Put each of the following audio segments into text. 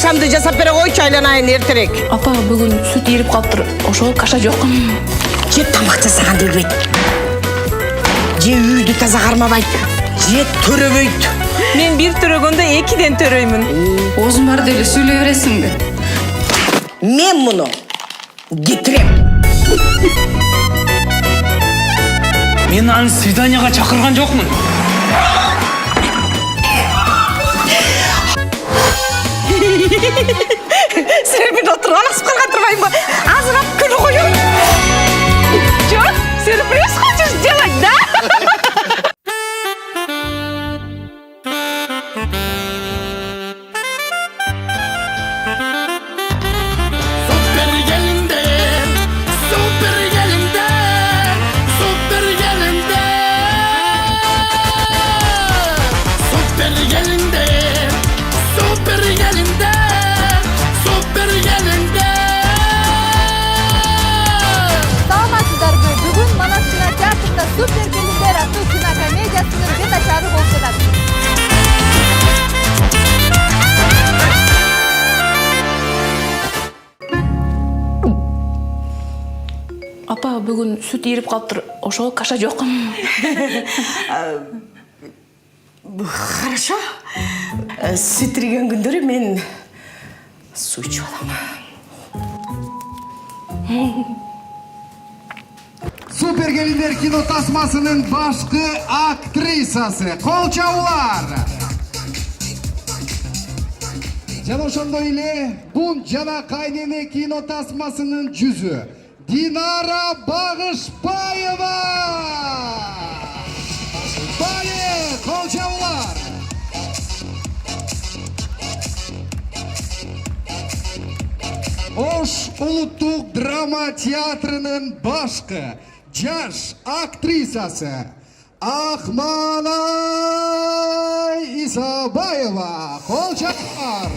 kaşamdı jasap bere koy çaylanayın erterek. Apa bugün süt erip kalıptır. Oşo kaşa yok. Je tamaqta sağan delbeyt. Je üydü taza karmabayt. Je töröbeyt. Men bir törөгөндө 2den törөймүн. Ozun var deli söyleye veresin de. Men bunu getirem. Мен аны свиданияға шақырған жоқмын. Серпин отуруп алаксып калган турбайбы? Азыраак күнү коюп. Жок, сюрприз хочешь сделать, да? Süper Gelinler adlı kino komediyasının betaşarı bolsular. Apa bugün süt erip kalıptır. Oşo kaşa yok. Хорошо. Süt eriген күндөрү мен суу ичип алам. Süper Gelinler kino tasmasının başkı aktrisası. Kol çavular. Jana ошондой эле Бун жана Кайнене кино tasmasının жүзү Динара Багышбаева. Бали, кол чабуулар. Ош улуттук драма театрынын башкы жаш актрисасы Акманай Исабаева. Кол чабуулар.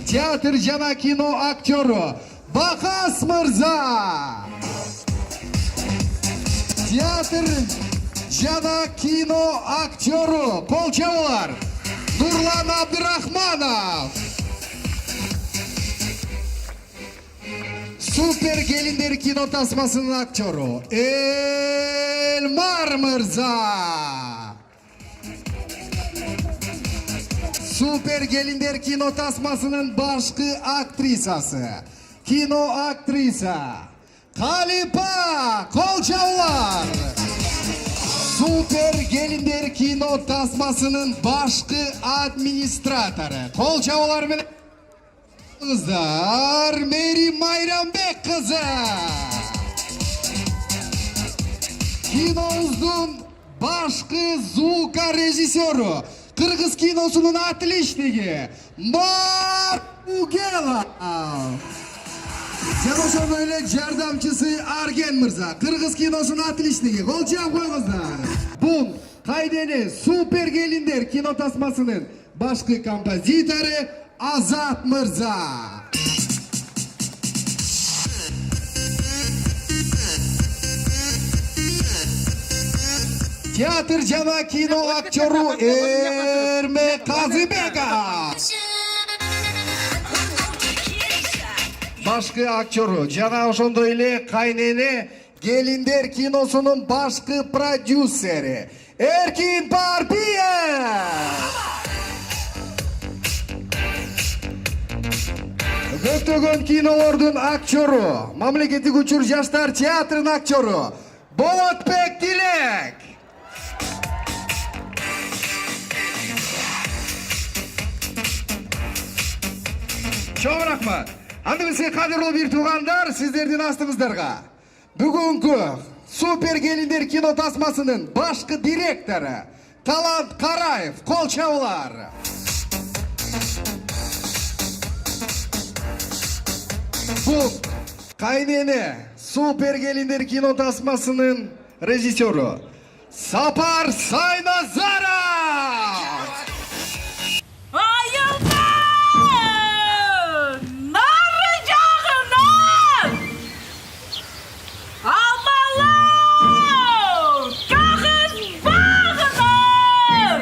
Театр жана кино актёру Бакас мырза. Театр жана кино актёру, кол чабуулар, Нурлан Абдырахманов. Süper Gelinler кино tasmasının aktörü Elmar Mırza. Süper Gelinler кино tasmasının başkı aktrisası, kino aktrisa Kalipa. Kol çavlar. Süper Gelinler кино tasmasının başkı administratörü, kol çavlar bilen kızlar Meri Mayranbek kızı. Kinomuzun başkı звука rejisörü, Kırgız kinosunun atlişligi Marugela. Sen öyle yardımcısı Argen Mırza, Kırgız kinosunun atlişligi. Kolçak koyunuzlar. Bu Kaydeni Süper Gelinler kino tasmasının başkı kompozitörü Azat Mırza. Teatr jana kino aktörü Erme Kazibeka. Başkı aktörü jana ошондой эле Kaynene Gelinler kinosunun başkı prodüseri Erkin Parpiyev. Көптөгөн кинолордун актёру, мамлекеттик учур жаштар театрынын актёру Болотбек Тилек. Чоң рахмат. Анда бизге кадырлуу бир туугандар, сиздердин астыңыздарга бүгүнкү Süper Gelinler кино tasmasынын башкы директору Талант Караев. Кол чабуулар. Bu Kaynene Süper Gelinler kino tasmasının rejisörü Sapar Saynazara. Ayıldı! Narı cağınan! Amalı! Kağız bağınan!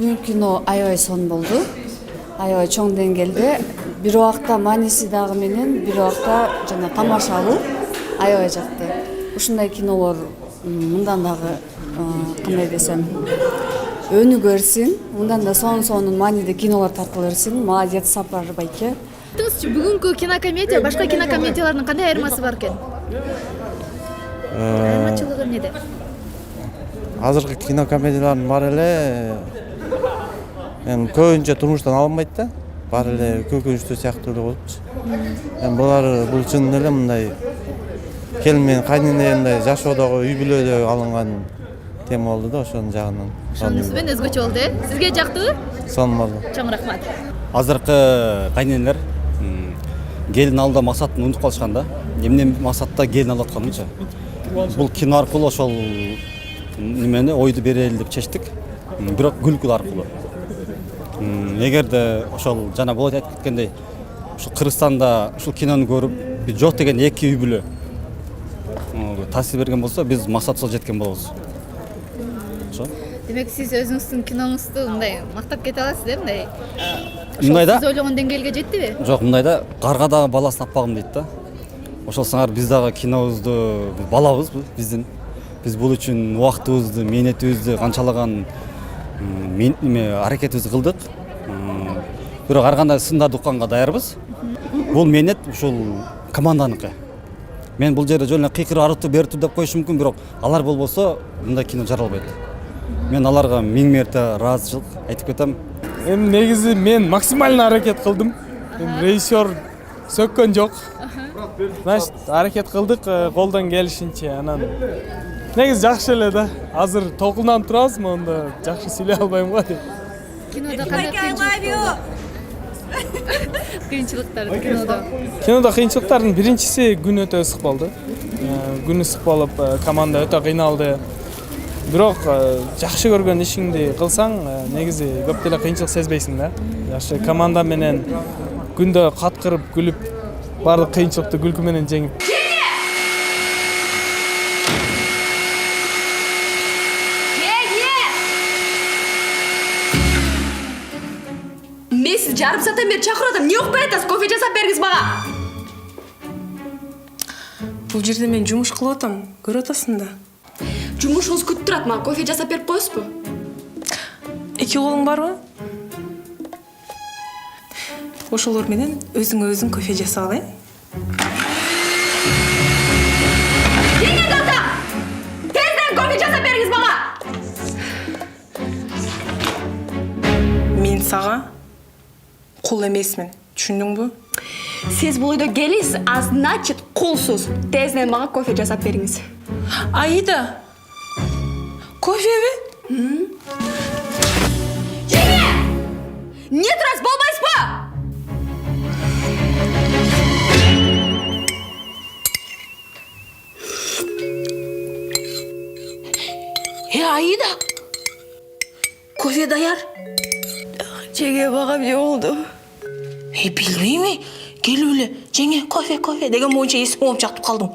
Бүгүнкү кино аябай сонун болду. Аябай чоң деңгээлде. Бир убакта мааниси дагы менен, бир убакта жана тамашалуу аябай жакты. Ушундай кинолор мындан дагы кандай десем, өнүгө берсин, мындан да сонун мааниде кинолор таркала берсин. Молодец, Сапар байке. Айтыңызчы, бүгүнкү кинокомедия башка кинокомедиялардын кандай айырмасы бар экен? Айырмачылыгы эмнеде? Азыркы кинокомедиялардын баары эле эми көбүнчө турмуштан алынбайт да. Баары эле көкүнүчтүү сыяктуу эле болупчу. Эми бул чын эле мындай келин менен кайненемдей жашоодогу үй бүлөдө алынган тема болду да, ошонун жагынан. Ошонусу менен өзгөчө болду, Сизге жактыбы? Сонун болду. Чоң рахмат. Азыркы кайненелер келин алууда максатын унутуп калышкан да. Эмне максатта келин алып атканынчы. Бул кино аркылуу ошол немени ойду берели деп чечтик. Бирок күлкү аркылуу. Эгерде ошол жана болот айтып кеткендей, ушул Кыргызстанда ушул кинону көрүп, жок деген эки үй бүлө таасир берген болсо, биз максатыбызга жеткен болобуз. Ошо. Демек сиз өзүңүздүн киноңузду мындай мактап кете аласыз да, мындай. Мындай да. Сиз ойлогон деңгээлге жеттиби? Жок, мындай да, карга дагы баласын аппагым дейт да. Ошол сыңар биз дагы кинобузду балабыз биздин. Биз бул үчүн убактыбызды, мээнетибизди, канчалаган аракетибизди кылдык. Бирок ар кандай сындарды укканга даярбыз. Бул мээнет ушул команданыкы. Мен бул жерде жөн эле кыйкырып арытып берип деп коюшум мүмкүн, бирок алар болбосо мындай кино жаралбайт. Мен аларга миң мерте ыраазычылык айтып кетем. Эми негизи мен максимально аракет кылдым. Режиссер сөккөн жок. Значит, аракет кылдык колдон келишинче. Анан негизи жакшы эле да. Азыр толкундан турабыз, монда жакшы сүйлөй албайм го дейт. Кинодо кандай кыйынчылыктар кинодо? Кинодо кыйынчылыктардын биринчиси күн өтө ысык болду. Күн ысык болуп, команда өтө кыйналды. Бирок жакшы көргөн ишиңди кылсаң, негизи көп деле кыйынчылык сезбейсиң да. Жакшы команда менен күндө каткырып, күлүп, баардык кыйынчылыкты күлкү менен жеңип. Мен сізді жарым сағаттан бері шақырып атам. Не оқпай айтасыз? Кофе жасап бергіз маған. Бұл жерде мен жұмыш кылып атам, көрүп атасың да. Жұмышыңыз күтіп тұрады, маған кофе жасап беріп қойсыз ба? Эки колуң барбы? Ошолор менен өзүңө өзүң кофе жасап ал, Жеңе қалта! Тезден кофе жасап бергіз маған! Мен сага кул эмесмин, түшүндүң бу? Сіз бұл үйді келесіз, а значит құлсыз. Тезден маған кофе жасап беріңіз. Аида, кофеби? Жеңе! Не тұрасыз, болмайсыз ба? Аида, кофе даяр. Жеңе бага эмне болду? Билбейм, келип эле жеңе кофе деген боюнча эсип болуп жатып калдым.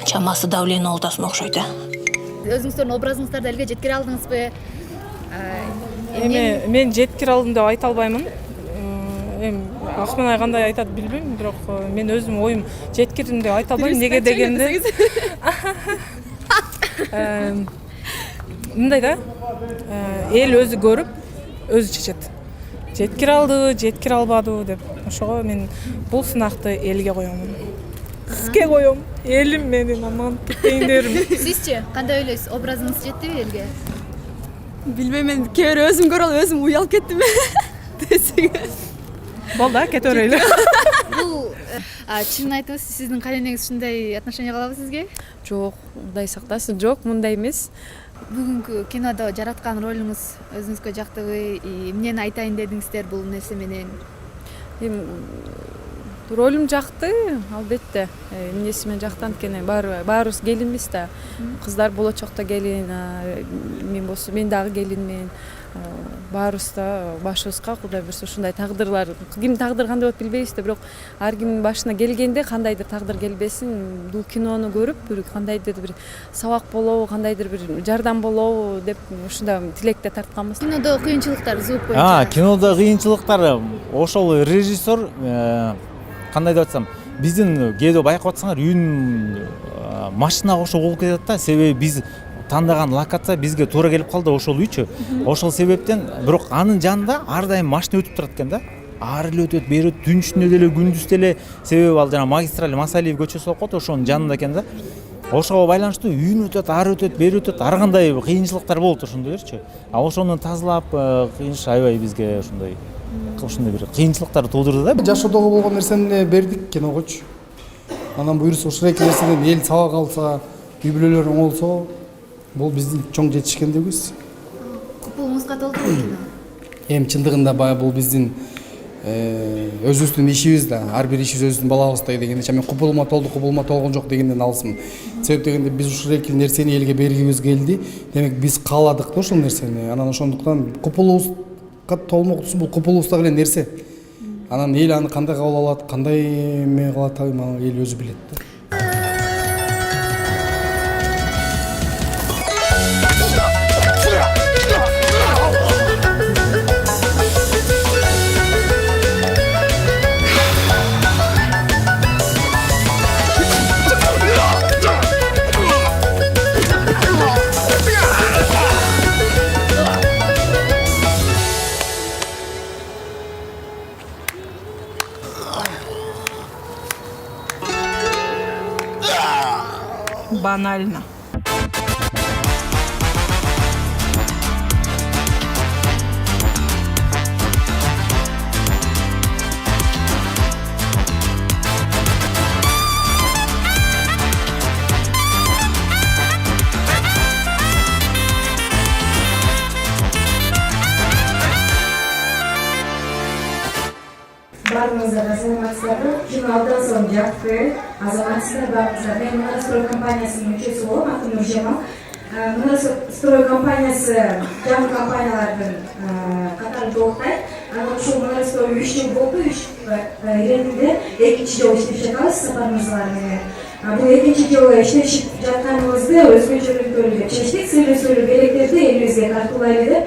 Чамасы давление олтасын окшойт, Өзүңүздөрдүн образыңыздарды элге жеткире алдыңызбы? Эми мен жеткире алдым деп айта албаймын. Эми Акманай кандай айтат билбейм, бирок мен өзүм оюм жеткирдим деп айта албайм. Неге дегенде мындай да, эл өзү көрүп, өзү чечет. Жеткире алдыбы, жеткире албадыбы деп. Ошого мен бул сынакты элге коем. Сизге коем. Элим менин, аман кетейиндерим. Сизчи, кандай ойлойсуз? Образыңыз жеттиби элге? Билбейм, мен кээ бирөө өзүм көрүп алып, өзүм уялып кеттим. Десеңиз. Болду, кете берели. Бул чынын айтыңыз, сиздин кайненеңиз ушундай отношение калабы сизге? Жок, Кудай сактасын, жок, мындай эмес. Бүгүнкү кинодо жараткан ролуңуз өзүңүзгө жактыбы? Эмнени айтайын дедиңиздер бул нерсе менен? Ролум жакты, албетте. Эмнеси менен жактан экен, баарыбыз келинбиз да. Кыздар болочокто келин, мен болсо мен дагы келинмин. Баарыбыз да башыбызга Кудай буйрса ушундай тагдырлар, ким тагдыр кандай болуп билбейбиз да, бирок ар кимдин башына келгенде кандайдыр тагдыр келбесин, бул кинону көрүп бир кандайдыр бир сабак болобу, кандайдыр бир жардам болобу деп ушундай тилекте тартканбыз. Кинодо кыйынчылыктар звук боюнча. Кинодо кыйынчылыктар ошол режиссер кандай деп атсам, биздин кээде байкап атсаңар үйүн машинага ошо болуп кетет да, себеби биз тандаган локация бизге туура келип калды, ошол үйчү. Ошол себептен бирок анын жанында ар дайым машина өтүп турат экен да. Ар эле өтөт, бери өтөт, түн ичинде деле, күндүз деле, себеби ал жана магистраль Масалиев көчөсү болуп коет, ошонун жанында экен да. Ошого байланыштуу үйүн өтөт, ар өтөт, бери өтөт, ар кандай кыйынчылыктар болот ошондойлорчу. Ошону тазалап, аябай бизге ошондой бир кыйынчылыктар туудурду да. Жашоодогу болгон нерсени бердик киногочу. Анан буюрса ушул эки нерседен эл сабак алса, үй бүлөлөр оңолсо, бул биздин чоң жетишкендигибиз. Купулуңузга толдурбу кино? Эми чындыгында баягы бул биздин өзүбүздүн ишибиз да, ар бир ишибиз өзүбүздүн балабыздай дегенде, мен купулума толгон жок дегенден алысмын. Себеп дегенде биз ушул эки нерсени элге бергибиз келди. Демек биз кааладык да ушул нерсени. Анан ошондуктан купулубузга толмоксу бул купулубузда эле нерсе. Анан эл аны кандай кабыл алат, кандай эме кылат, эл өзү билет да. Банально. Баарыңыздарга саламатсыздарбы? Киноалдан соң жакты, азаматсыздар баарыңыздар. Мен Мунарстрой компаниясынын мүчөсү болом, атым Нуржамал. Мунарстрой компаниясы жаңы компаниялардын катарын толуктайт. Анан ушул Мунарстрой 3 жыл болду, 3 иретинде 2 жыл иштеп жатабыз сапарымыздар менен. Бул 2 жыл иштеп жатканыбызды өзгөчөлүктөрү чечтик, сүйлөшүүлүү белектерди элибизге тартуулайлы деп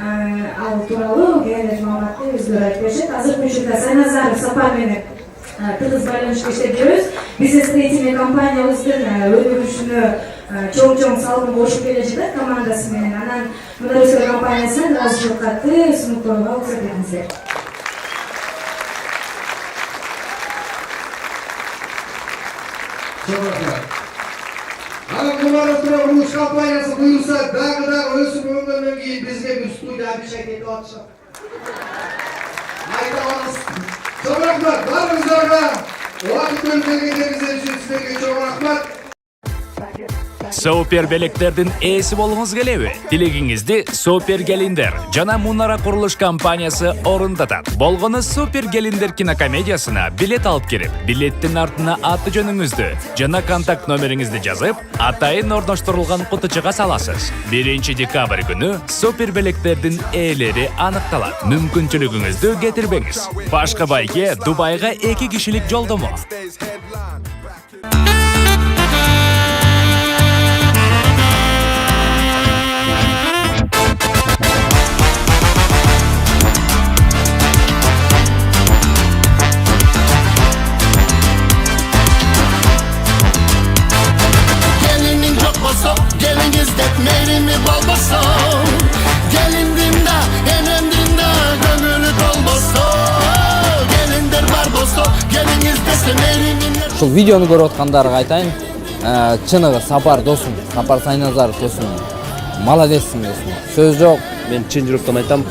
ал тууралуу кенен маалыматты өздөрү айтып беришет. Азыркы учурда Сайназаров Сапар менен тыгыз байланышта иштеп жүрөбүз. Бизнес строительный компаниябыздын өндүрүшүнө чоң салым кошуп келе жатат командасы менен. Анан Мунарстрой компаниясынан ыраазычылык катты сунуктоого көрсөтөңүздөр. Анан Мунарстрой курулуш компаниясы буюрса дагы өсүп өнгөндөн кийин бизге бир студия обещать этип атышат. Айта алабыз. Чоң рахмат баарыңыздарга. Убакыт бөлгөндөрүңүз үчүн силерге чоң рахмат. Супер белектердин ээси болгуңуз келеби? Тилегиңизди Супер Келиндер жана Мунара курулуш компаниясы орундатат. Болгону Супер Келиндер кинокомедиясына билет алып кирип, билеттин артына аты жөнүңүздү жана контакт номериңизди жазып, атайын орноштурулган кутучуга саласыз. 1 декабрь күнү Супер белектердин ээлери аныкталат. Мүмкүнчүлүгүңүздү кетирбеңиз. Башка байге Дубайга 2 кишилик жолдомо. Meyrimi balbaso Gelindiğimde Enemdiğimde Gönülü dolbaso Gelindir barboso Geliniz dese meyrimin Ушул видеону көрүп аткандарга айтайын, чыныгы Сапар досум, Сапар Сайназаров досум, молодецсиң досум. Сөз жок. Мен чын жүрөктөн айтам,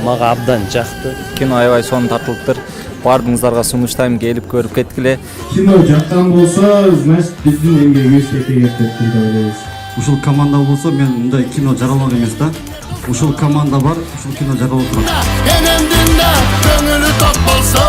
мага абдан жакты. Кино аябай сонун тартылыптыр. Бардыңыздарга сунуштайм, келип көрүп кеткиле. Кино жактан болсо, значит биздин эмгегибиз кетет деп ойлойбуз. Ушул команда болсо, мен мындай кино жаралмак эмес да. Ушул команда бар, ушул кино жаралып турат. Enemdiğimde Gönülü top olsa